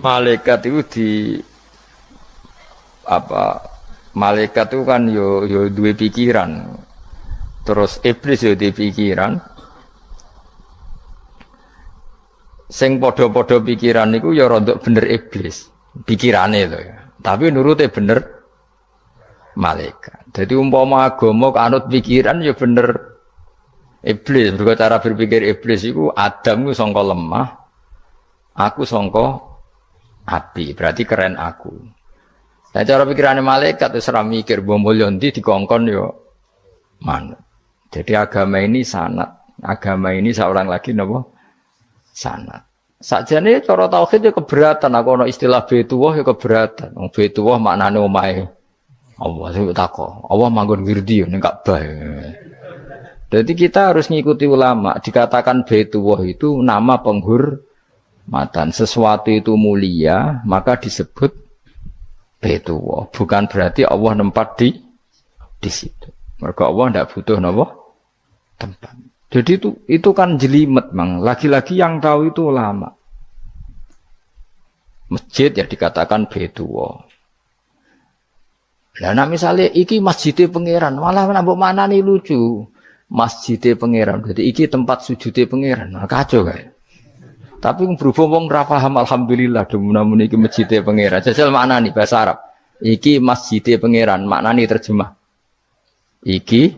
Malaikat itu di apa? Malaikat itu kan yo duwe pikiran. Terus iblis yo duwe pikiran. Sing padha-padha pikiran niku ya rada bener iblis. Pikirane lho ya. Tapi nurute bener malaikat. Jadi umpama agama kanut pikiran ya bener iblis. Mergo cara berpikir iblis iku Adam ku sangka lemah, aku sangka api. Berarti keren aku. Nah cara pikirane malaikat wis ora mikir mbok mulya ndi dikongkon ya manut. Jadi agama ini sanad. Agama ini seorang lagi napa? Sanad. Sakjane cara tauhid ya keberatan, aku ana istilah Baitullah ya keberatan. Wong Baitullah maknane omahe Allah sing takok. Allah manggon wirdi ning Ka'bah. Jadi kita harus ngikuti ulama. Dikatakan Baitullah itu nama penghormatan. Sesuatu itu mulia, maka disebut Baitullah. Bukan berarti Allah nempat di situ. Mergo Allah ndak butuh napa? Tempat. Jadi itu kan jelimet, Mang. Lagi-lagi yang tahu itu ulama. Masjid ya dikatakan Baitullah. Lah nek misale iki masjidé pangeran, malah nek mbok manani lucu. Masjidé pangeran. Jadi iki tempat sujudé pangeran. Nah, kacau kae. Tapi berhubung wong ora paham alhamdulillah demun iki masjidé pangeran. Jajal maknani bahasa Arab. Iki masjidé pangeran, maknani terjemah. Iki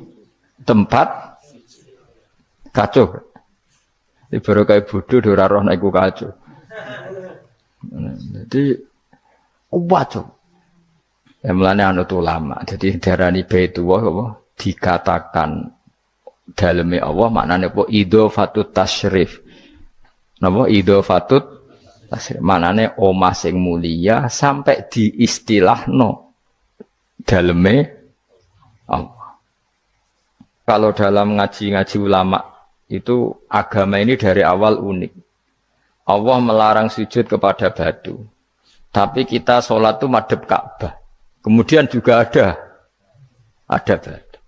tempat kacau. Baru kayak bodoh ora roh nek iku kacau. Jadi kacau. Ya mulane anut ulama. Jadi darani Baitullah apa dikatakan daleme Allah maknane apa idhofatut tasyrif. Napa idhofatut tasyrif maknane omah sing mulia sampai diistilahno daleme Allah. Kalau dalam ngaji-ngaji ulama itu agama ini dari awal unik. Allah melarang sujud kepada batu. Tapi kita sholat itu madhep Ka'bah. Kemudian juga ada batu.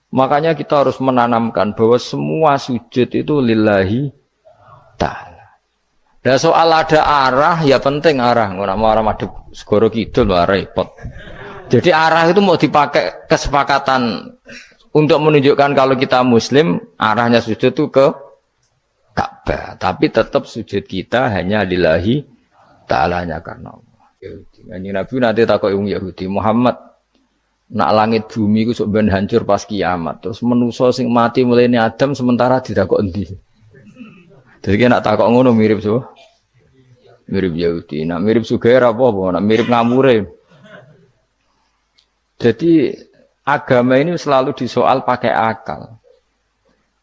Makanya kita harus menanamkan bahwa semua sujud itu lillahi ta'ala. Dan soal ada arah, ya penting arah. Nggak mau arah madhep segoro kidul, repot. Jadi arah itu mau dipakai kesepakatan untuk menunjukkan kalau kita muslim, arahnya sujud itu ke Ka'bah. Tapi tetap sujud kita hanya lillahi ta'alanya karena Allah. Yahudi. Nabi nanti takut Yahudi, Muhammad nak langit bumi itu sebenarnya hancur pas kiamat. Terus manusia sing mati mulai ini Adam sementara tidak kok endi. Jadi nak takut ngono mirip so. Mirip Yahudi. Nak mirip Sugair apa? Nak mirip Ngamure. Jadi agama ini selalu disoal pakai akal.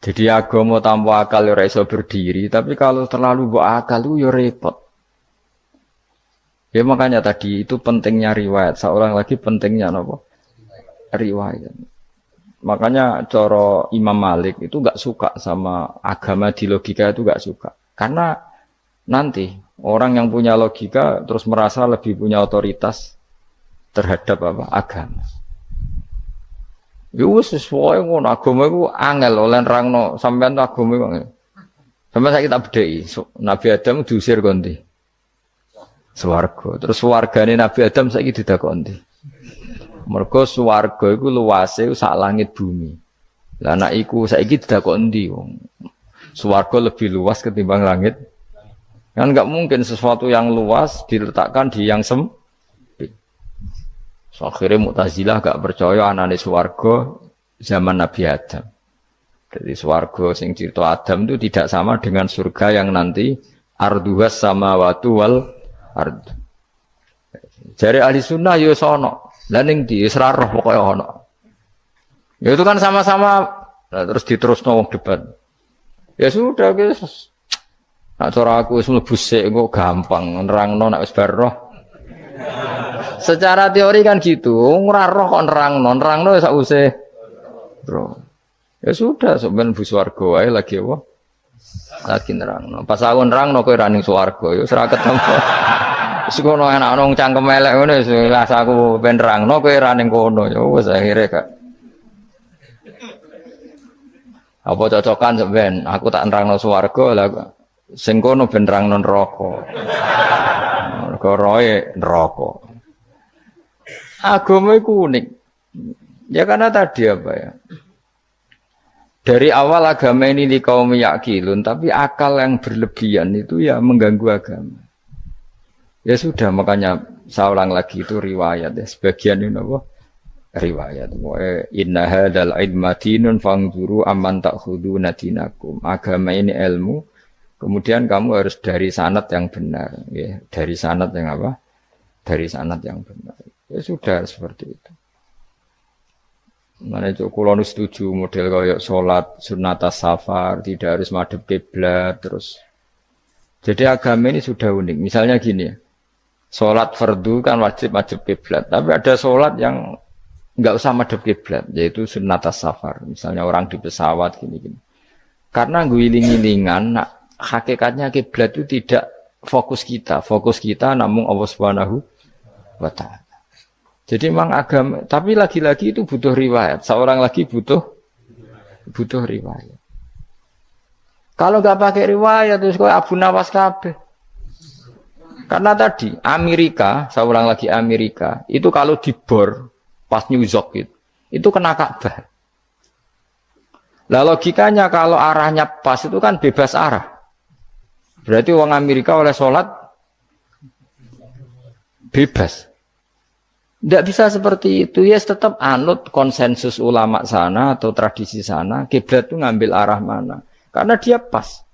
Jadi agama tanpa akal ya iso berdiri, tapi kalau terlalu bawa akal itu ya repot. Ya makanya tadi itu pentingnya riwayat. Seorang lagi pentingnya apa? Riwayat. Makanya coro Imam Malik itu enggak suka sama agama di logika itu enggak suka. Karena nanti orang yang punya logika terus merasa lebih punya otoritas terhadap apa? Agama. Yo sesuai ngono agama iku angel oleh nerangno sampean agama iku. Sampeyan saiki tak bedheki. Nabi Adam diusir kondi. Swarga. Terus swargane Nabi Adam saiki didakoni. Mergo swarga iku luase sak langit bumi. Lah nek iku saiki didakoni wong. Swarga lebih luas ketimbang langit. Kan enggak mungkin sesuatu yang luas diletakkan di yang sempit. So, akhirnya Mu'tazilah gak percaya anane swarga zaman Nabi Adam. Jadi swarga sing cerita Adam itu tidak sama dengan surga yang nanti arduhas samawati wal ard. Jare ahli sunnah ya sono. Lah ning di Isra'ah pokoke ono. Ya itu kan sama-sama terus diterusno wong debat. Ya sudah guys. Nak cara aku wis mlebu sik kok gampang nerangno nek wis bar roh. Secara teori kan gitu, ora roh kok nerangno sak usih. Bro. Ya sudah, sampeyan bu swarga wae lagi apa? Lagi nerangno. Pas aku nerangno kowe ra ning swarga, ya ora ketemu. Wis ngono enak nang cangkem elek ngono wis aku ben nerangno kowe ra ning kono. Ya wis akhire gak. Apa cocokan sampeyan? Aku tak nerangno swarga lah Sing kono ben nerangno neraka. Mergo roe neraka. Agama iku unik. Ya karena tadi apa ya? Dari awal agama ini di kaum yakilun, tapi akal yang berlebihan itu ya mengganggu agama. Ya sudah, makanya saya ulang lagi itu riwayat ya. Sebagian ini apa? Riwayat. Inna hadzal ilma dinun fangzuru amman ta'khuduna dinakum. Agama ini ilmu, kemudian kamu harus dari sanad yang benar, ya. Dari sanad yang apa? Dari sanad yang benar. Ya sudah seperti itu. Mana itu kalau setuju model kayak sholat sunat safar tidak harus madhep kiblat terus. Jadi agama ini sudah unik. Misalnya gini ya, sholat fardu kan wajib madhep kiblat, tapi ada sholat yang nggak usah madhep kiblat, yaitu sunat safar. Misalnya orang di pesawat gini-gini. Karena guling-gilingan, hakikatnya kiblat itu tidak fokus kita namun Allah Subhanahu wa Ta'ala. Jadi memang agama, tapi lagi-lagi itu butuh riwayat. Seorang lagi butuh riwayat. Kalau nggak pakai riwayat terus kok Abu Nawas kabeh. Karena tadi Amerika, saya ulang lagi Amerika, itu kalau dibor pas New York itu kena Ka'bah. Lah logikanya kalau arahnya pas itu kan bebas arah. Berarti orang Amerika oleh sholat bebas. Tidak bisa seperti itu, ya tetap anut konsensus ulama sana atau tradisi sana, kiblat itu ngambil arah mana. Karena dia pas.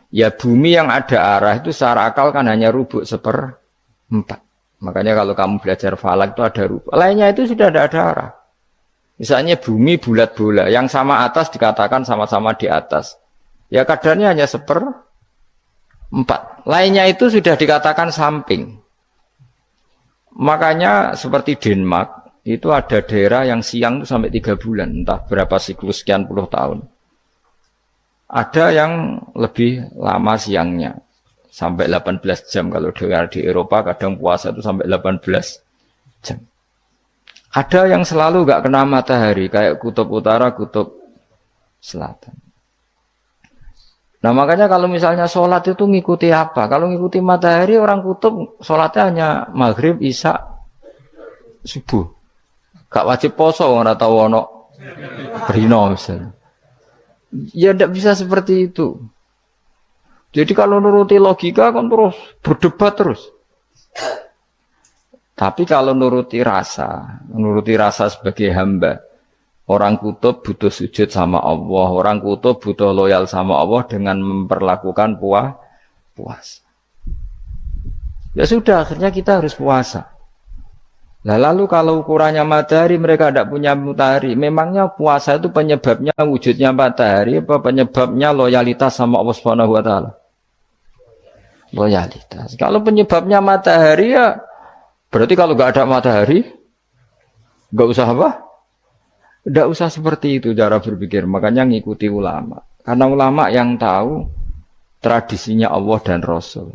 Ya bumi yang ada arah itu secara akal kan hanya rubuk 1/4. Makanya kalau kamu belajar falak itu ada rubuk. Lainnya itu sudah ada arah. Misalnya bumi bulat bola, yang sama atas dikatakan sama-sama di atas. Ya kadarnya hanya 1/4. Lainnya itu sudah dikatakan samping. Makanya seperti Denmark, itu ada daerah yang siang itu sampai 3 bulan, entah berapa siklus sekian puluh tahun. Ada yang lebih lama siangnya, sampai 18 jam. Kalau di Eropa kadang puasa itu sampai 18 jam. Ada yang selalu nggak kena matahari, kayak kutub utara, kutub selatan. Nah makanya kalau misalnya sholat itu ngikuti apa? Kalau ngikuti matahari orang kutub sholatnya hanya maghrib, isya, subuh. Gak wajib poso orang tahu ono rino misalnya. Ya tidak bisa seperti itu. Jadi kalau nuruti logika kan terus berdebat terus. Tapi kalau nuruti rasa sebagai hamba. Orang kutub butuh sujud sama Allah, orang kutub butuh loyal sama Allah dengan memperlakukan puasa. Ya sudah, akhirnya kita harus puasa. Nah, lalu kalau ukurannya matahari, mereka tidak punya matahari. Memangnya puasa itu penyebabnya wujudnya matahari, apa penyebabnya loyalitas sama Allah Subhanahu wa Ta'ala? Loyalitas. Kalau penyebabnya matahari ya, berarti kalau nggak ada matahari, nggak usah apa? Tidak usah seperti itu cara berpikir, makanya ngikuti ulama. Karena ulama yang tahu tradisinya Allah dan Rasul.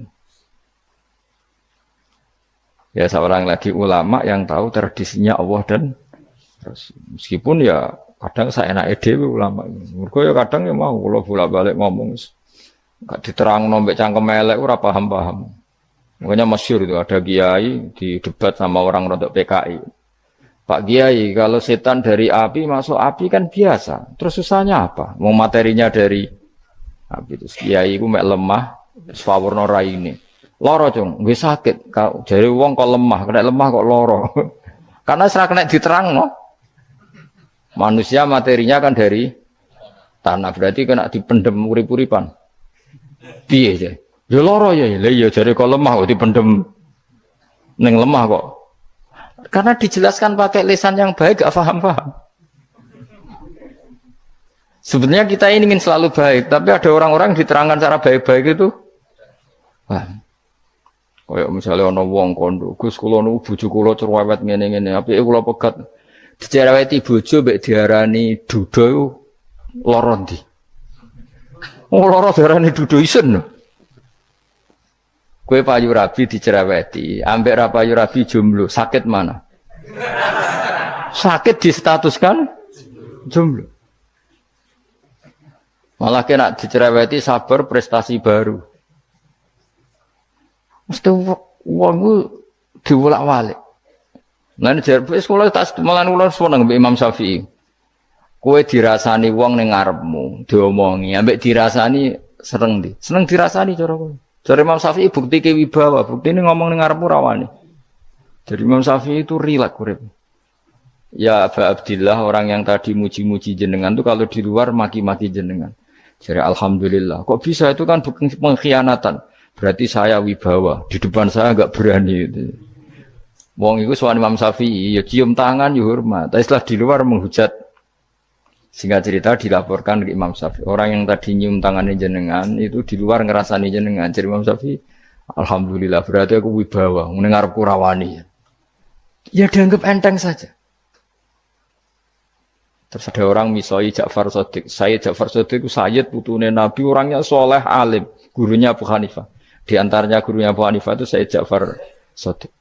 Ya seorang lagi ulama yang tahu tradisinya Allah dan Rasul. Meskipun ya kadang saya enak dewe ulama. Mereka ya kadang ya mau kalau bolak-balik ngomong. Gak diterang nombek cangkem elek ora paham-paham. Makanya masyhur itu ada kiai di debat sama orang rodok PKI. Pak Kiai, kalau setan dari api masuk api kan biasa. Terus susahnya apa? Mau materinya dari api itu. Kiai itu mek lemah, sawurna raine. Loro cung, nggih sakit. Jare wong kok lemah, kena lemah kok loro. Karena serak kena diterang no. Manusia materinya kan dari tanah, berarti kena dipendem urip-uripan. Piye ya? Ya loro ya, lha ya jare kok lemah kok dipendem ning lemah kok. Karena dijelaskan pakai lisan yang baik, gak paham-paham. Sebenarnya kita ini ingin selalu baik, tapi ada orang-orang diterangkan cara baik-baik itu. Wah, kayak misalnya ono wong kondo, Gus kula nu bojo kula cerewet ngene-ngene, apike kula pegat dicereweti bojo mbek diarani duda iku lara ndi? Oh lara diarani duda isen. Kowe payu rabi dicereweti, ambek ra payu rabi jomblo, sakit mana? Sakit distatuskan jomblo. Malah kena dicereweti sabar prestasi baru. Mesti wong ku diwolak-walik. Lan jarpe sekolah tak malah kula seneng mbek Imam Syafi'i. Kowe dirasani wong ning ngarepmu, diomongi, ambek dirasani seneng ndi? Seneng dirasani cara kowe. Cara Imam Syafi'i bukti kewibawa, buktine ngomong ning ngarepmu rawani. Jadi Imam Syafi'i itu rileks urip. Ya Aba Abdillah, orang yang tadi muji-muji jenengan tuh kalau di luar maki-maki jenengan. Jadi alhamdulillah. Kok bisa itu kan bukan pengkhianatan. Berarti saya wibawa, di depan saya enggak berani itu. Wong iku sowan Imam Syafi'i, ya cium tangan ya hormat. Tapi setelah di luar menghujat. Singkat cerita dilaporkan ke Imam Syafi'i. Orang yang tadi nyium tangannya jenengan itu di luar ngerasani jenengan. Jadi Imam Syafi'i, alhamdulillah berarti aku wibawa, mendengar kurawani. Ya dianggap enteng saja. Terus ada orang misoi Ja'far Shadiq. Sayyid Ja'far Shadiq itu Sayyid putune Nabi, orangnya soleh alim, gurunya Abu Hanifah. Di antaranya gurunya Abu Hanifah itu Sayyid Ja'far Shadiq.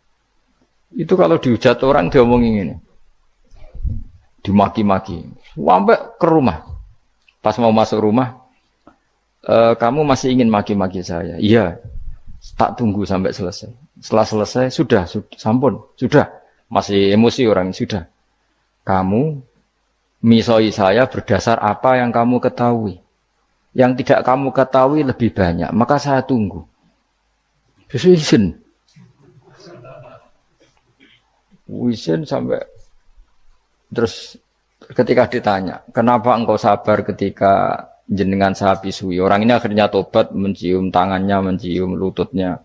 Itu kalau dihujat orang diomongin ini, dimaki-maki, sampai ke rumah. Pas mau masuk rumah, kamu masih ingin maki-maki saya? Iya, tak tunggu sampai selesai. Setelah selesai, sudah, sampun, sudah. Masih emosi orang, sudah. Kamu misoi saya berdasar apa yang kamu ketahui. Yang tidak kamu ketahui lebih banyak, maka saya tunggu. Izin. Izin sampai terus ketika ditanya, kenapa engkau sabar ketika jenengan saya pisui? Orang ini akhirnya tobat, mencium tangannya, mencium lututnya.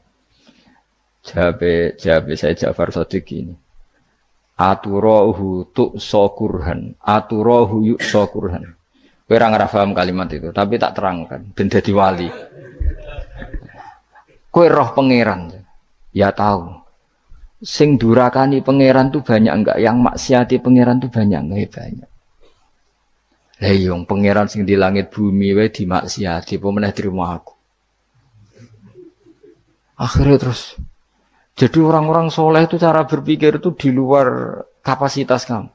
Jawab saya Ja'far Shadiq ini. Aturahu tu'sokurhan, aturahu yu'sokurhan. Kowe ora ngrafaham kalimat itu, tapi tak terangkan ben dadi wali. Kowe roh pangeran. Ya tahu. Sing durakani pangeran tuh banyak enggak? Yang maksiati pangeran tuh banyak enggak? Banyak. Lah yo pangeran sing di langit bumi wae dimaksiati, apa meneh terima aku. Akhirnya terus jadi orang-orang soleh itu cara berpikir itu di luar kapasitas kamu.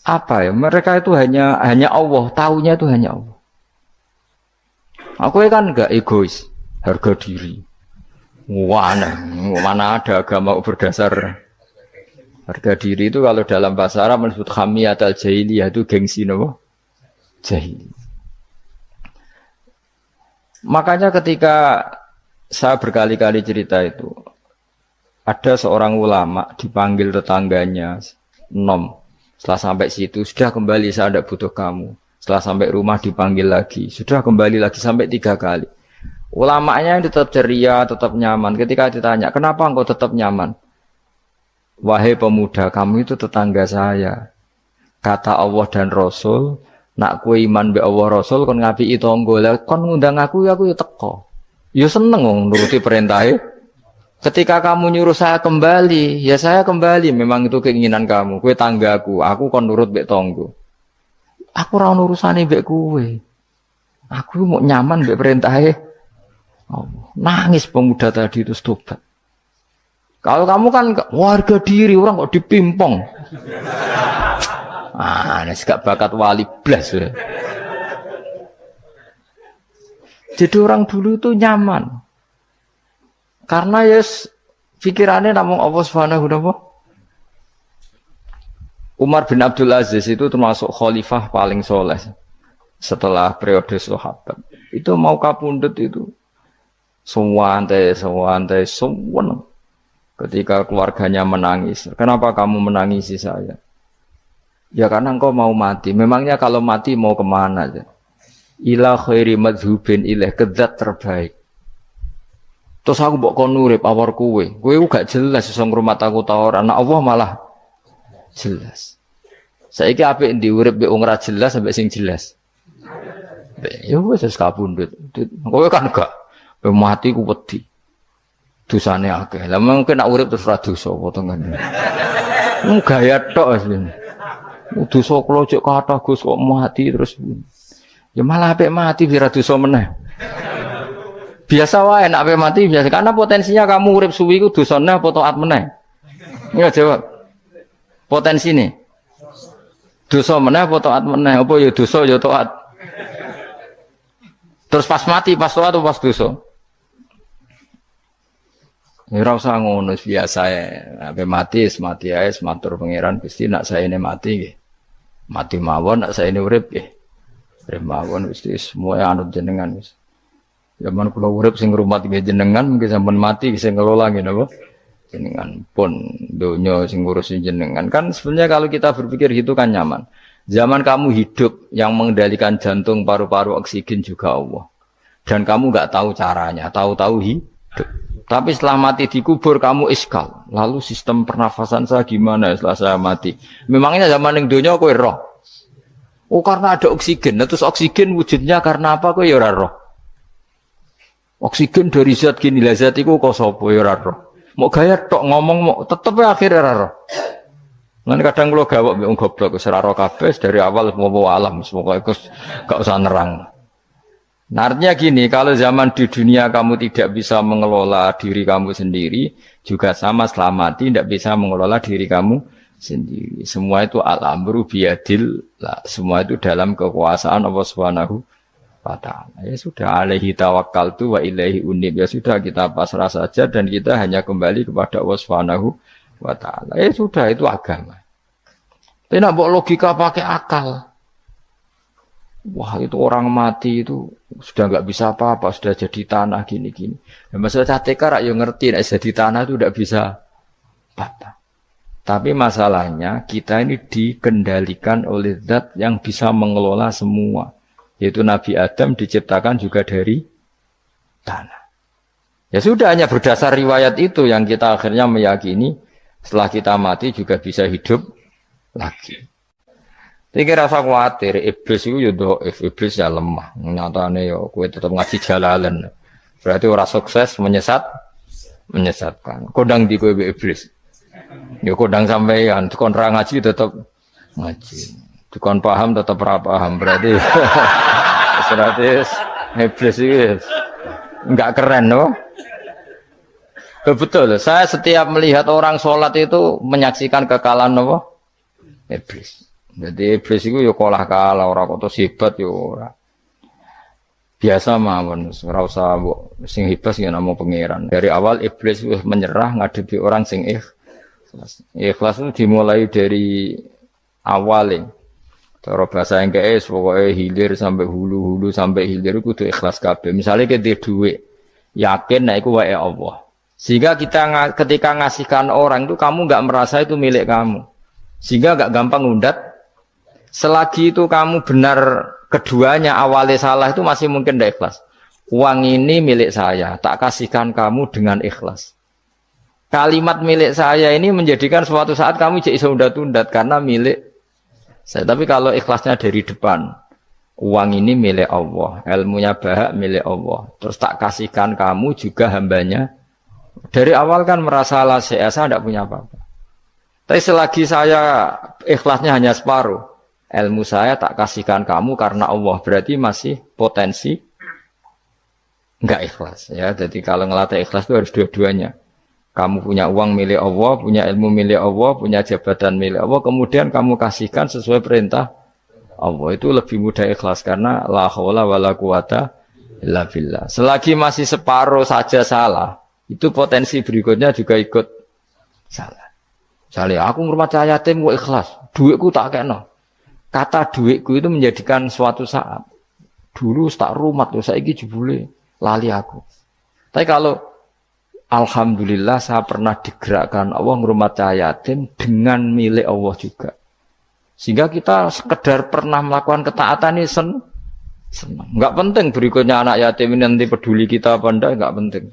Apa ya? Mereka itu hanya Allah, taunya itu hanya Allah. Aku kan enggak egois, harga diri. Mana ada agama berdasar harga diri itu kalau dalam bahasa Arab disebut hamiyat al-jahiliyah itu gengsi nopo jahili. Makanya ketika saya berkali-kali cerita itu, ada seorang ulama dipanggil tetangganya, nom. Setelah sampai situ, sudah kembali saya tidak butuh kamu. Setelah sampai rumah dipanggil lagi, sudah kembali lagi sampai 3 kali. Ulamanya tetap ceria, tetap nyaman. Ketika ditanya, kenapa engkau tetap nyaman? Wahai pemuda, kamu itu tetangga saya. Kata Allah dan Rasul, nak kue iman be Allah Rasul, kon ngapi itu tangga, kon ngundang aku ya teko. Ya seneng nuruti perintahnya. Ketika kamu nyuruh saya kembali, ya saya kembali. Memang itu keinginan kamu. Kue tanggaku, aku kon nurut be tangga. Aku ora urusane be kue. Aku mau nyaman be perintahnya. Oh, nangis pemuda tadi itu tobat. Kalau kamu kan warga diri, orang kok dipimpong. Nasi gak bakat wali blas. Ya. Jadi orang dulu itu nyaman. Karena yes, pikirannya namun Allah Subhanahu wa ta'ala. Umar bin Abdul Aziz itu termasuk khalifah paling soleh setelah periode sahabat. Itu mau kapundhut itu. Semua ketika keluarganya menangis. Kenapa kamu menangisi saya? Ya karena engkau mau mati. Memangnya kalau mati mau kemana aja? Ila khairi madhubin ilaih, ke zat terbaik. Terus aku mbok kon urip awar kowe. Kowe gak jelas iso ngrumat aku ta ora. Nah Allah malah jelas. Saiki apik ndi urip mbek wong ora jelas sampai sing jelas. Ya wis kapundhut. Kowe kan gak mati ku wedi. Dosane akeh. Lah mungkin nek urip terus ra dosa apa to kan. Gaya tok asline. Dosa kula cek kathah Gus kok mati terus. Ya malah apik mati biar dosa meneh. Biasa wae nek apik mati biasa karena potensinya kamu urip suwi ku dosane apa taat meneh. Enggak jawab. Potensine. Dosa meneh apa taat meneh? Apa ya dosa ya taat. Terus pas mati, pas tua atau pas dosa? Ya ora usah ngono biasa ya. Sampai mati ae matur pangeran Gusti nak saya ini mati nggih. Mati mawon nak saya ini urip nggih. Urip mawon Gusti semua anut jenengan wis. Zaman kula urip sing ngrumat nggih jenengan mungkin sampean mati sing ngelola nggih napa? Jenengan pun donya sing ngurusi jenengan. Kan sebenarnya kalau kita berpikir gitu kan nyaman. Zaman kamu hidup yang mengendalikan jantung, paru-paru, oksigen juga Allah. Dan kamu nggak tahu caranya, tahu-tahu hidup. Tapi setelah mati dikubur kamu iskal. Lalu sistem pernafasan saya gimana setelah saya mati? Memangnya zaman yang dunia kowe roh. Oh karena ada oksigen. Nah, terus oksigen wujudnya karena apa kowe ya ora roh. Oksigen dari zat gini lah zat iku kok sapa ya ora roh. Mau gaya tok ngomong mau tetep akhirnya ora roh. Lan kadang kula gawok mbek wong goblok wis ora roh kabeh dari awal mau alam semoga iku gak usah nerang. Nah, artinya gini, kalau zaman di dunia kamu tidak bisa mengelola diri kamu sendiri, juga sama setelah mati tidak bisa mengelola diri kamu sendiri. Semua itu al-amru biyadil, semua itu dalam kekuasaan Allah Subhanahu wa ta'ala. Ya sudah, alaihi tawakkaltu wa ilaihi unib. Ya sudah, kita pasrah saja dan kita hanya kembali kepada Allah Subhanahu wa ta'ala. Ya sudah, itu agama. Tapi nak bawa logika pakai akal. Wah itu orang mati itu sudah nggak bisa apa-apa, sudah jadi tanah gini-gini. Nah, masalah catekar rak yang ngerti, nah, jadi tanah itu tidak bisa apa-apa. Tapi masalahnya kita ini dikendalikan oleh zat yang bisa mengelola semua. Yaitu Nabi Adam diciptakan juga dari tanah. Ya sudah hanya berdasar riwayat itu yang kita akhirnya meyakini setelah kita mati juga bisa hidup lagi. Iki rasa khawatir, iblis itu ya dhaif, iblis ya lemah. Nyatane ya kowe tetep ngaji jalalan. Berarti ora sukses menyesatkan. Kodang di kowe iblis. Ya kodang sampean, kon ra ngaji tetep ngaji. Kon paham tetep ora paham. Berarti iblis itu enggak keren loh. Betul, saya setiap melihat orang sholat itu menyaksikan kekalahan apa? Iblis. Jadi iblis itu ya kalah orang kok hebat ya ora. Biasa mawon, ora usah sing hebat ya namung pangeran. Dari awal iblis wis menyerah ngadepi orang sing ikhlas. Ikhlas itu dimulai dari awal. Cara bahasa Inggris pokoknya hilir sampai hulu sampai hilir itu kudu ikhlas kabeh. Misalnya kita duit, yakin nek iku wae Allah. Sehingga kita ketika ngasihkan orang itu kamu enggak merasa itu milik kamu. Sehingga enggak gampang ngundat. Selagi itu kamu benar keduanya awalnya salah itu masih mungkin tidak ikhlas. Uang ini milik saya, tak kasihkan kamu dengan ikhlas. Kalimat milik saya ini menjadikan suatu saat kamu jadi undat-undat karena milik saya. Tapi kalau ikhlasnya dari depan, uang ini milik Allah, ilmunya bahak milik Allah. Terus tak kasihkan kamu juga hambanya. Dari awal kan merasa saya tidak punya apa-apa. Tapi selagi saya ikhlasnya hanya separuh. Ilmu saya tak kasihkan kamu karena Allah, berarti masih potensi enggak ikhlas ya. Jadi kalau ngelatih ikhlas itu harus dua-duanya. Kamu punya uang milik Allah, punya ilmu milik Allah, punya jabatan milik Allah, kemudian kamu kasihkan sesuai perintah Allah, itu lebih mudah ikhlas karena la haula wala quwata illa billah. Selagi masih separuh saja salah, itu potensi berikutnya juga ikut salah. Misalnya aku ngurmat yatim kok ikhlas, duitku tak kena. Kata duitku itu menjadikan suatu saat. Dulu tak rumat, saiki jebule lali aku. Tapi kalau alhamdulillah saya pernah digerakkan Allah ngurmat yatim dengan milik Allah juga. Sehingga kita sekedar pernah melakukan ketaatan ini senang. Enggak penting berikutnya anak yatim ini nanti peduli kita apa enggak, enggak penting.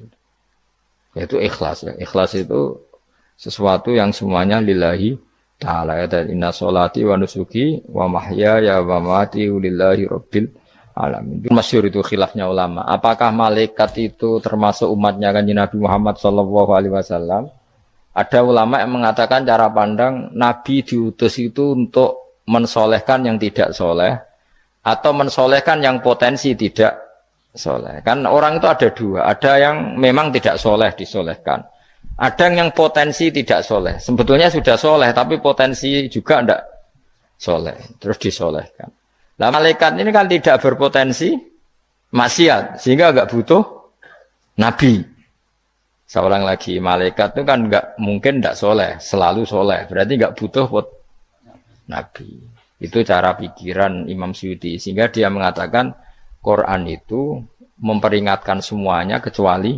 Yaitu ikhlas ya. Ikhlas itu sesuatu yang semuanya lillahi ta'ala ya, dan inna sholati wa nusuki wa mahyaya wa mamati lillahi rabbil alamin. Masyhur itu khilafnya ulama. Apakah malaikat itu termasuk umatnya Kanjeng Nabi Muhammad sallallahu alaihi wasallam? Ada ulama yang mengatakan cara pandang Nabi diutus itu untuk mensolehkan yang tidak soleh atau mensolehkan yang potensi tidak soleh. Kan orang itu ada dua, ada yang memang tidak soleh disolehkan. Ada yang potensi tidak soleh. Sebetulnya sudah soleh, tapi potensi juga tidak soleh. Terus disolehkan. Nah malaikat ini kan tidak berpotensi maksiat sehingga enggak butuh nabi. Seorang lagi malaikat itu kan enggak mungkin enggak soleh, selalu soleh. Berarti enggak butuh nabi. Itu cara pikiran Imam Suyuti sehingga dia mengatakan Quran itu memperingatkan semuanya kecuali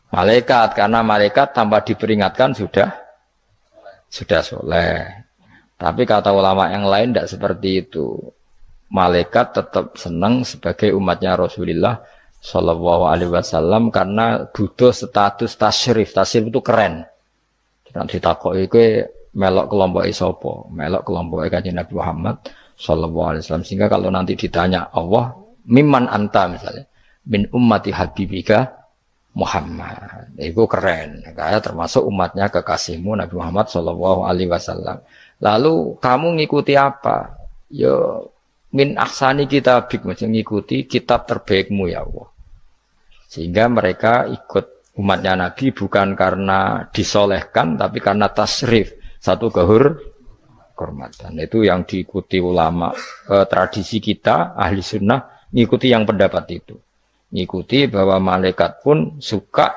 malaikat karena malaikat tanpa diperingatkan sudah soleh. Tapi kata ulama yang lain tidak seperti itu. Malaikat tetap senang sebagai umatnya Rasulullah Shallallahu Alaihi Wasallam karena butuh status tasyrif. Tasyrif itu keren. Nanti takut itu melok kelompok isopo, melok kelompok Kanjeng Nabi Muhammad Shallallahu Alaihi Wasallam. Sehingga kalau nanti ditanya Allah, mimman anta misalnya, min ummati habibika Muhammad, itu keren. Kayak termasuk umatnya kekasihmu Nabi Muhammad Shallallahu Alaihi Wasallam. Lalu kamu ngikuti apa? Yo min ahsani kitabik, maksudnya ngikuti kitab terbaikmu ya Allah. Sehingga mereka ikut umatnya Nabi bukan karena disolehkan, tapi karena tasrif, satu kehormatan. Itu yang diikuti ulama. Tradisi kita ahli sunnah ngikuti yang pendapat itu. Ngikuti bahwa malaikat pun suka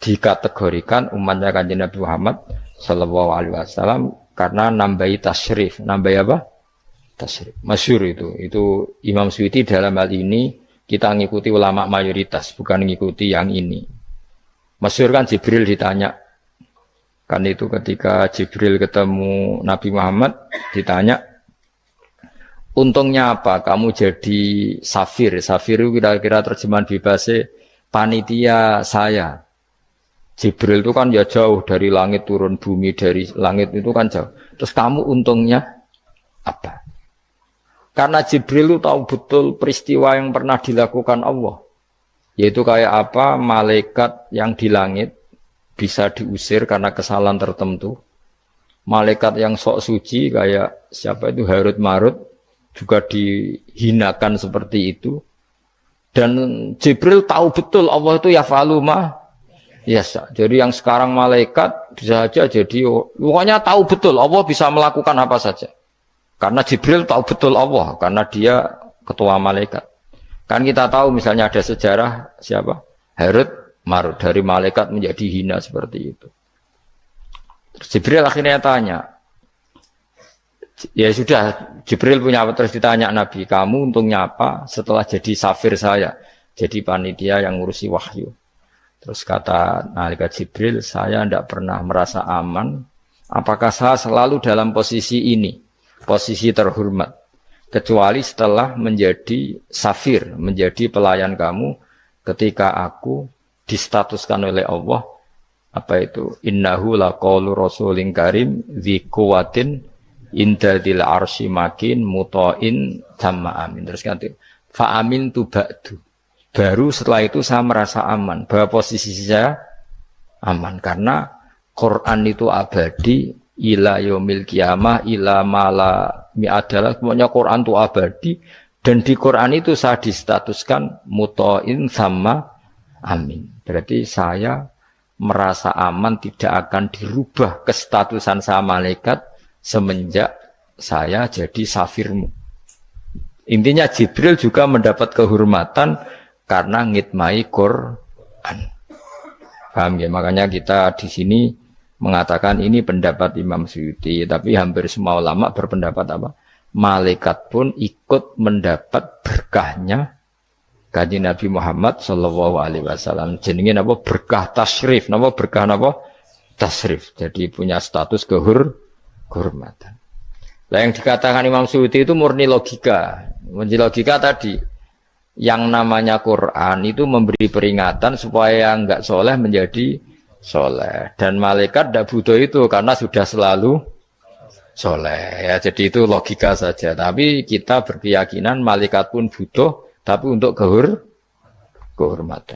dikategorikan umatnya Kanjeng Nabi Muhammad Sallallahu Alaihi Wasallam karena nambahi tasyrif. Nambahi apa? Tasyrif. Masyhur itu Imam Suyuti dalam hal ini kita ngikuti ulama mayoritas, bukan ngikuti yang ini. Masyhur kan Jibril ditanya, kan itu ketika Jibril ketemu Nabi Muhammad ditanya, untungnya apa kamu jadi safir? Safir itu kira-kira terjemahan bebasnya panitia saya. Jibril itu kan ya jauh dari langit turun bumi, dari langit itu kan jauh. Terus kamu untungnya apa? Karena Jibril itu tahu betul peristiwa yang pernah dilakukan Allah. Yaitu kayak apa malaikat yang di langit bisa diusir karena kesalahan tertentu. Malaikat yang sok suci kayak siapa itu Harut Marut juga dihinakan seperti itu. Dan Jibril tahu betul Allah itu yaf'alu ma yasha. Jadi yang sekarang malaikat bisa saja jadi pokoknya tahu betul Allah bisa melakukan apa saja. Karena Jibril tahu betul Allah karena dia ketua malaikat. Kan kita tahu misalnya ada sejarah siapa? Harut Marut dari malaikat menjadi hina seperti itu. Terus Jibril akhirnya tanya, ya sudah, Jibril punya apa? Terus ditanya Nabi, kamu untungnya apa setelah jadi safir saya, jadi panitia yang ngurusi wahyu. Terus kata malaikat Jibril, saya tidak pernah merasa aman. Apakah saya selalu dalam posisi ini, posisi terhormat, kecuali setelah menjadi safir, menjadi pelayan kamu, ketika aku distatuskan oleh Allah, apa itu? Innahu laqaulu rasulin karim dzi quwwatin indadil arsy makin muta'in sama amin. Terus ganti fa amin tu ba'du. Baru setelah itu saya merasa aman, bahwa posisi saya aman karena Quran itu abadi ila yaumil qiyamah ila mala mi'adalah. Pokoknya Quran itu abadi dan di Quran itu saya distatuskan muta'in sama amin. Berarti saya merasa aman, tidak akan dirubah kestatusan saya malaikat semenjak saya jadi safirmu. Intinya Jibril juga mendapat kehormatan karena ngitmai Quran. Paham ya? Makanya kita di sini mengatakan ini pendapat Imam Suyuti, tapi hampir semua ulama berpendapat apa? Malaikat pun ikut mendapat berkahnya Kanjeng Nabi Muhammad Sallallahu Alaihi Wasallam. Jenenge napa berkah tasrif, napa berkah napa tasrif. Jadi punya status kehormatan. Nah, yang dikatakan Imam Suyuti itu murni logika. Murni logika tadi, yang namanya Quran itu memberi peringatan supaya yang enggak soleh menjadi soleh. Dan malaikat tidak butuh itu karena sudah selalu soleh. Ya, jadi itu logika saja. Tapi kita berkeyakinan malaikat pun butuh, tapi untuk kehormatan.